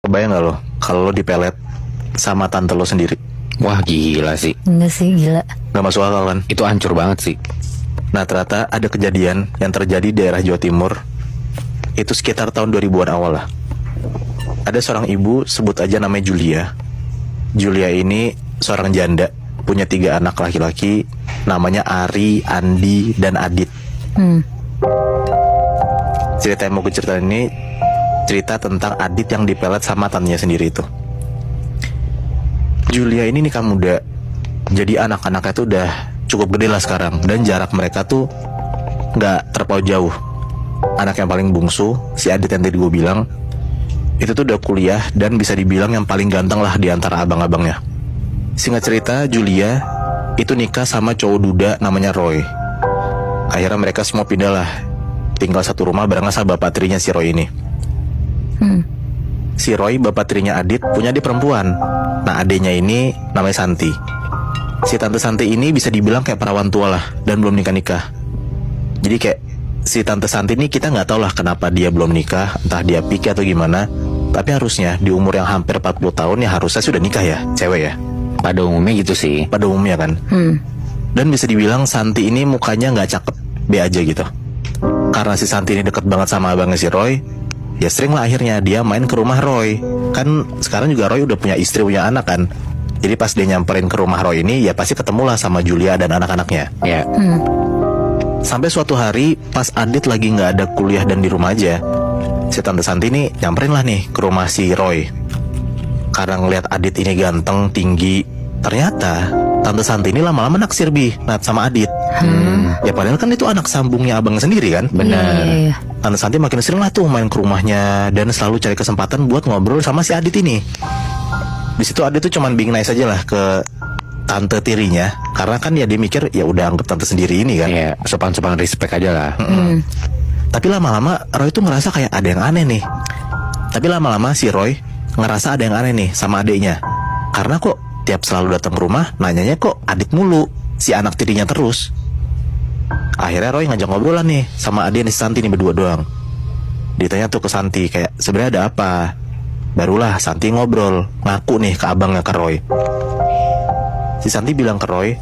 Kebayang gak lo kalau lo dipelet sama tante lo sendiri? Wah gila sih. Enggak sih, gila. Gak masuk akal kan? Itu hancur banget sih. Nah ternyata ada kejadian yang terjadi di daerah Jawa Timur. Itu sekitar tahun 2000-an awal lah. Ada seorang ibu, sebut aja namanya Julia. Julia ini seorang janda, punya 3 anak laki-laki. Namanya Ari, Andi, dan Adit. Cerita yang mau gue ceritain ini cerita tentang Adit yang dipelet sama tantenya sendiri itu. Julia ini nikah muda, jadi anak-anaknya tuh udah cukup gede lah sekarang. Dan jarak mereka tuh gak terpaut jauh. Anak yang paling bungsu, si Adit yang tadi gue bilang, itu tuh udah kuliah dan bisa dibilang yang paling ganteng lah di antara abang-abangnya. Singkat cerita, Julia itu nikah sama cowok duda namanya Roy. Akhirnya mereka semua pindah lah, tinggal satu rumah barengan sama bapak tirinya si Roy ini. Si Roy, bapak tirinya Adit, punya adik perempuan. Nah adiknya ini namanya Santi. Si tante Santi ini bisa dibilang kayak perawan tua lah, dan belum nikah-nikah. Jadi kayak si tante Santi ini kita nggak tahu lah kenapa dia belum nikah, entah dia pikir atau gimana. Tapi harusnya di umur yang hampir 40 tahun ya harusnya sudah nikah ya, cewek ya. Pada umumnya gitu sih. Pada umumnya kan. Dan bisa dibilang Santi ini mukanya nggak cakep, B aja gitu. Karena si Santi ini deket banget sama abangnya si Roy, ya sering lah akhirnya dia main ke rumah Roy. Kan sekarang juga Roy udah punya istri, punya anak kan. Jadi pas dia nyamperin ke rumah Roy ini, ya pasti ketemulah sama Julia dan anak-anaknya. Ya. Sampai suatu hari pas Adit lagi nggak ada kuliah dan di rumah aja, si tante Santi ini nyamperin lah nih ke rumah si Roy. Karena ngeliat Adit ini ganteng, tinggi, ternyata tante Santi ini lama-lama naksir sama Adit. Ya padahal kan itu anak sambungnya abang sendiri kan. Benar. Iya. Tante Santi makin sering lah tuh main ke rumahnya dan selalu cari kesempatan buat ngobrol sama si Adit ini. Di situ Adit tuh cuman being nice aja lah ke tante tirinya, karena kan ya dia mikir ya udah anggap tante sendiri ini kan. Ya sopan-sopan respect aja lah. Tapi lama-lama Roy tuh ngerasa kayak ada yang aneh nih. Tapi lama-lama si Roy ngerasa ada yang aneh nih sama adiknya. Karena kok tiap selalu datang ke rumah nanyanya kok Adit mulu, si anak tirinya terus. Akhirnya Roy ngajak ngobrolan nih sama adik si Santi nih berdua doang. Ditanya tuh ke Santi kayak sebenarnya ada apa. Barulah Santi ngobrol, ngaku nih ke abangnya ke Roy. Si Santi bilang ke Roy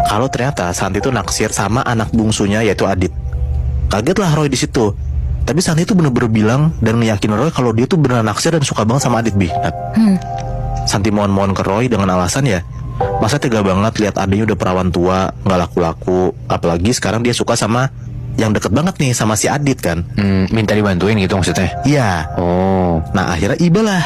kalau ternyata Santi tuh naksir sama anak bungsunya yaitu Adit. Kaget lah Roy di situ. Tapi Santi tuh bener-bener bilang dan ngeyakinin Roy kalau dia tuh beneran naksir dan suka banget sama Adit Santi mohon-mohon ke Roy dengan alasan ya, masa tega banget lihat adiknya udah perawan tua, nggak laku-laku, apalagi sekarang dia suka sama yang deket banget nih sama si Adit kan. Minta dibantuin gitu maksudnya. Iya. Oh. Nah akhirnya ibalah